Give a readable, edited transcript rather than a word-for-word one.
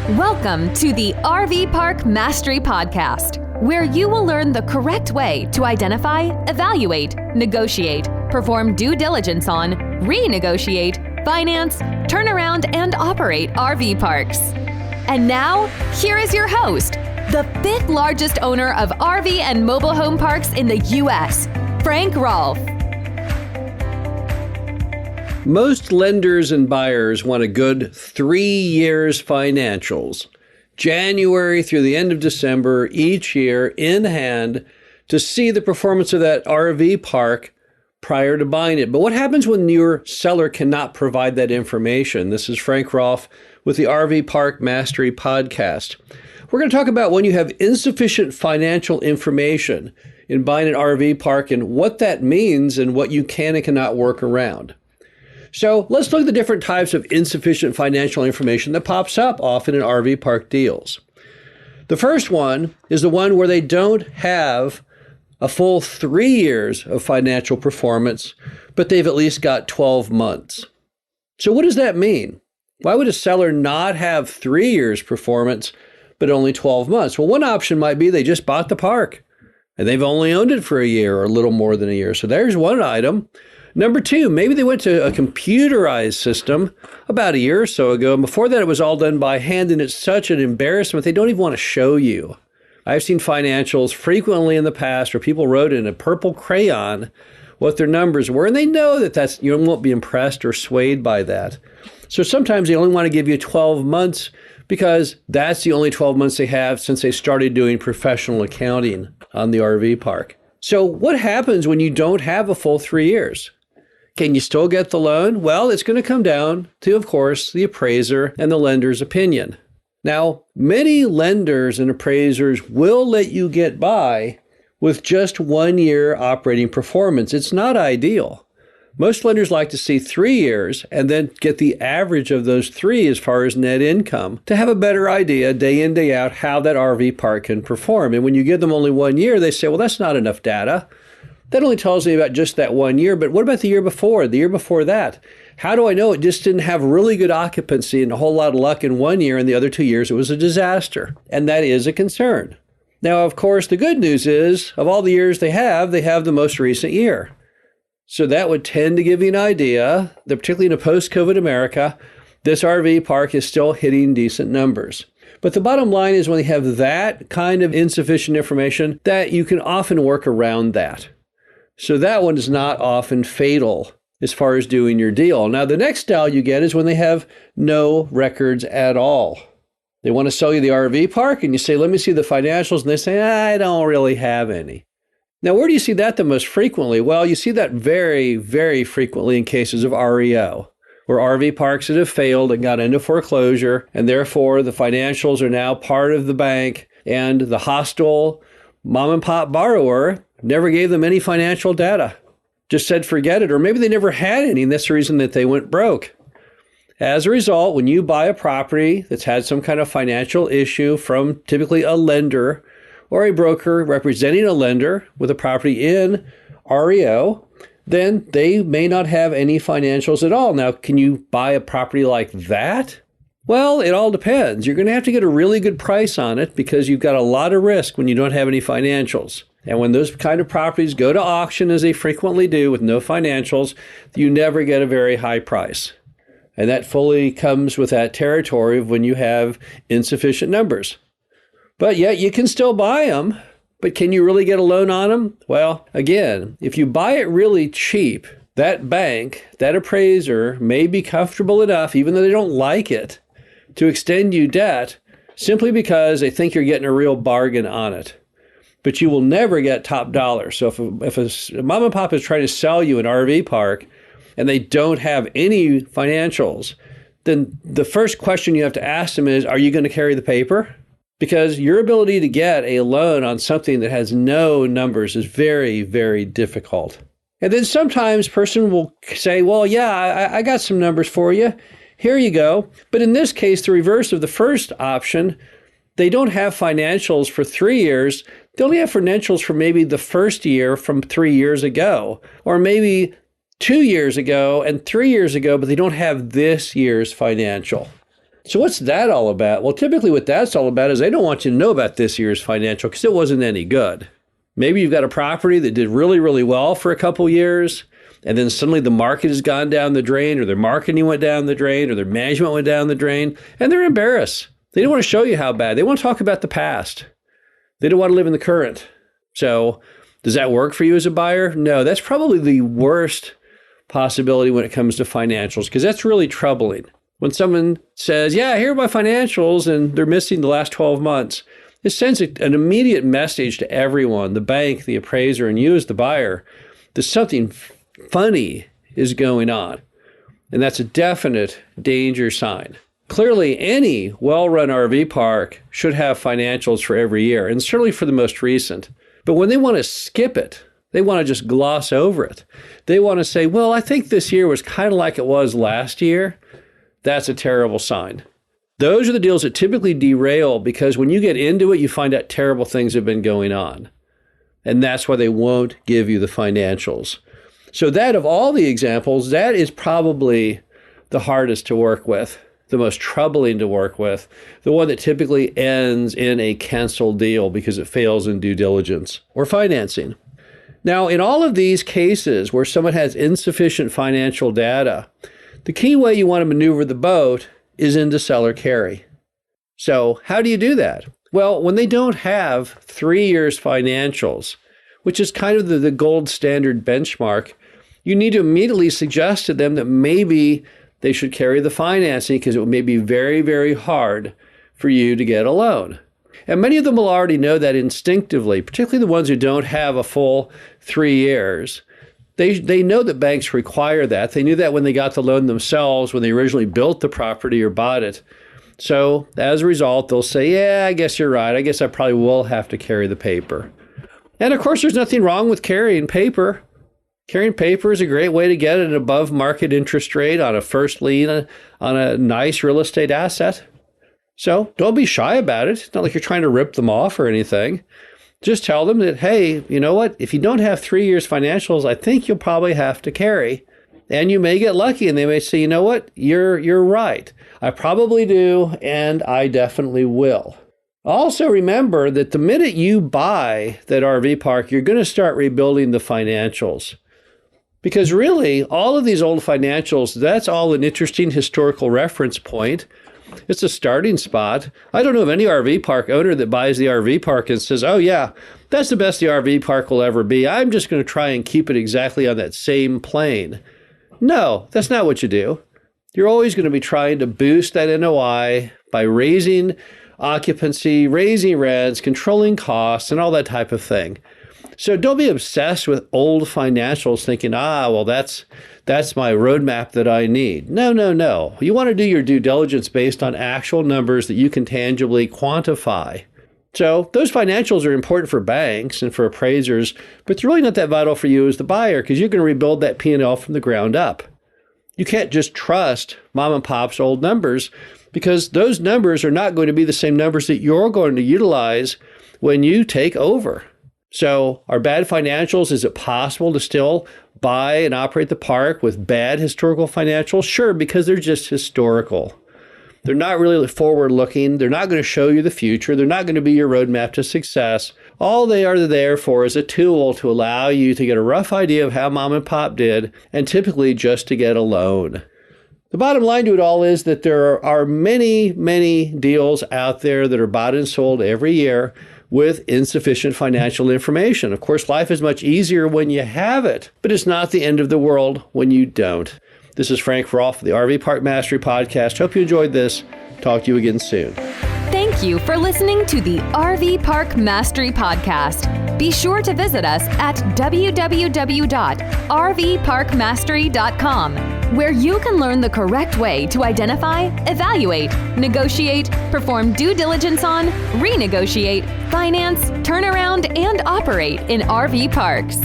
Welcome to the RV Park Mastery Podcast, where you will learn the correct way to identify, evaluate, negotiate, perform due diligence on, renegotiate, finance, turn around, and operate RV parks. And now, here is your host, the fifth largest owner of RV and mobile home parks in the U.S., Frank Rolfe. Most lenders and buyers want a good 3 years financials, January through the end of December each year in hand, to see the performance of that RV park prior to buying it. But what happens when your seller cannot provide that information? This is Frank Rolfe with the RV Park Mastery Podcast. We're going to talk about when you have insufficient financial information in buying an RV park and what that means and what you can and cannot work around. So let's look at the different types of insufficient financial information that pops up often in RV park deals. The first one is the one where they don't have a full 3 years of financial performance, but they've at least got 12 months. So what does that mean? Why would a seller not have 3 years performance, but only 12 months? Well, one option might be they just bought the park and they've only owned it for a year or a little more than a year. So there's one item. Number two, maybe they went to a computerized system about a year or so ago, and before that it was all done by hand, and it's such an embarrassment they don't even want to show you. I've seen financials frequently in the past where people wrote in a purple crayon what their numbers were, and they know that you won't be impressed or swayed by that. So sometimes they only want to give you 12 months because that's the only 12 months they have since they started doing professional accounting on the RV park. So what happens when you don't have a full 3 years? Can you still get the loan? Well, it's going to come down to, of course, the appraiser and the lender's opinion. Now, many lenders and appraisers will let you get by with just 1 year operating performance. It's not ideal. Most lenders like to see 3 years and then get the average of those three as far as net income to have a better idea day in, day out how that RV park can perform. And when you give them only 1 year, they say, well, that's not enough data. That only tells me about just that 1 year, but what about the year before that? How do I know it just didn't have really good occupancy and a whole lot of luck in 1 year and the other 2 years it was a disaster? And that is a concern. Now, of course, the good news is of all the years they have the most recent year. So that would tend to give you an idea that particularly in a post-COVID America, this RV park is still hitting decent numbers. But the bottom line is when they have that kind of insufficient information, that you can often work around that. So that one is not often fatal as far as doing your deal. Now, the next style you get is when they have no records at all. They want to sell you the RV park and you say, let me see the financials. And they say, I don't really have any. Now, where do you see that the most frequently? Well, you see that very, very frequently in cases of REO, where RV parks that have failed and got into foreclosure, and therefore the financials are now part of the bank, and the hostile mom and pop borrower never gave them any financial data, just said forget it, or maybe they never had any, and that's the reason that they went broke. As a result, when you buy a property that's had some kind of financial issue from typically a lender or a broker representing a lender with a property in REO, then they may not have any financials at all. Now, can you buy a property like that? Well, it all depends. You're going to have to get a really good price on it because you've got a lot of risk when you don't have any financials. And when those kind of properties go to auction, as they frequently do with no financials, you never get a very high price. And that fully comes with that territory of when you have insufficient numbers. But yet you can still buy them. But can you really get a loan on them? Well, again, if you buy it really cheap, that bank, that appraiser may be comfortable enough, even though they don't like it, to extend you debt simply because they think you're getting a real bargain on it. But you will never get top dollar. So if a mom and pop is trying to sell you an RV park and they don't have any financials, then the first question you have to ask them is, are you going to carry the paper? Because your ability to get a loan on something that has no numbers is very, very difficult. And then sometimes a person will say, well, yeah, I got some numbers for you. Here you go. But in this case, the reverse of the first option, they don't have financials for 3 years. They only have financials for maybe the first year from 3 years ago, or maybe 2 years ago and 3 years ago, but they don't have this year's financial. So what's that all about? Well, typically what that's all about is they don't want you to know about this year's financial because it wasn't any good. Maybe you've got a property that did really, really well for a couple years, and then suddenly the market has gone down the drain, or their marketing went down the drain, or their management went down the drain, and they're embarrassed. They don't want to show you how bad. They want to talk about the past. They don't want to live in the current. So does that work for you as a buyer? No, that's probably the worst possibility when it comes to financials, because that's really troubling. When someone says, yeah, here are my financials, and they're missing the last 12 months, it sends an immediate message to everyone, the bank, the appraiser, and you as the buyer, that something funny is going on. And that's a definite danger sign. Clearly, any well-run RV park should have financials for every year, and certainly for the most recent. But when they want to skip it, they want to just gloss over it. They want to say, well, I think this year was kind of like it was last year. That's a terrible sign. Those are the deals that typically derail because when you get into it, you find out terrible things have been going on. And that's why they won't give you the financials. So that of all the examples, that is probably the hardest to work with, the most troubling to work with, the one that typically ends in a canceled deal because it fails in due diligence or financing. Now, in all of these cases where someone has insufficient financial data, the key way you want to maneuver the boat is into seller carry. So how do you do that? Well, when they don't have 3 years financials, which is kind of the gold standard benchmark, you need to immediately suggest to them that maybe they should carry the financing because it may be very, very hard for you to get a loan. And many of them will already know that instinctively, particularly the ones who don't have a full 3 years. They know that banks require that. They knew that when they got the loan themselves, when they originally built the property or bought it. So as a result, they'll say, yeah, I guess you're right. I guess I probably will have to carry the paper. And of course, there's nothing wrong with carrying paper. Carrying paper is a great way to get an above market interest rate on a first lien on a nice real estate asset. So don't be shy about it. It's not like you're trying to rip them off or anything. Just tell them that, hey, you know what? If you don't have 3 years financials, I think you'll probably have to carry. And you may get lucky and they may say, you know what? You're right. I probably do, and I definitely will. Also remember that the minute you buy that RV park, you're going to start rebuilding the financials. Because really, all of these old financials, that's all an interesting historical reference point. It's a starting spot. I don't know of any RV park owner that buys the RV park and says, oh yeah, that's the best the RV park will ever be. I'm just going to try and keep it exactly on that same plane. No, that's not what you do. You're always going to be trying to boost that NOI by raising occupancy, raising rents, controlling costs, and all that type of thing. So don't be obsessed with old financials thinking, well, that's my roadmap that I need. No. You want to do your due diligence based on actual numbers that you can tangibly quantify. So those financials are important for banks and for appraisers, but they're really not that vital for you as the buyer because you're going to rebuild that P&L from the ground up. You can't just trust mom and pop's old numbers because those numbers are not going to be the same numbers that you're going to utilize when you take over. So are bad financials, is it possible to still buy and operate the park with bad historical financials? Sure, because they're just historical. They're not really forward-looking. They're not going to show you the future. They're not going to be your roadmap to success. All they are there for is a tool to allow you to get a rough idea of how mom and pop did, and typically just to get a loan. The bottom line to it all is that there are many, many deals out there that are bought and sold every year with insufficient financial information. Of course, life is much easier when you have it, but it's not the end of the world when you don't. This is Frank Rolfe, the RV Park Mastery Podcast. Hope you enjoyed this. Talk to you again soon. Thank you for listening to the RV Park Mastery Podcast. Be sure to visit us at www.rvparkmastery.com, where you can learn the correct way to identify, evaluate, negotiate, perform due diligence on, renegotiate, finance, turn around, and operate in RV parks.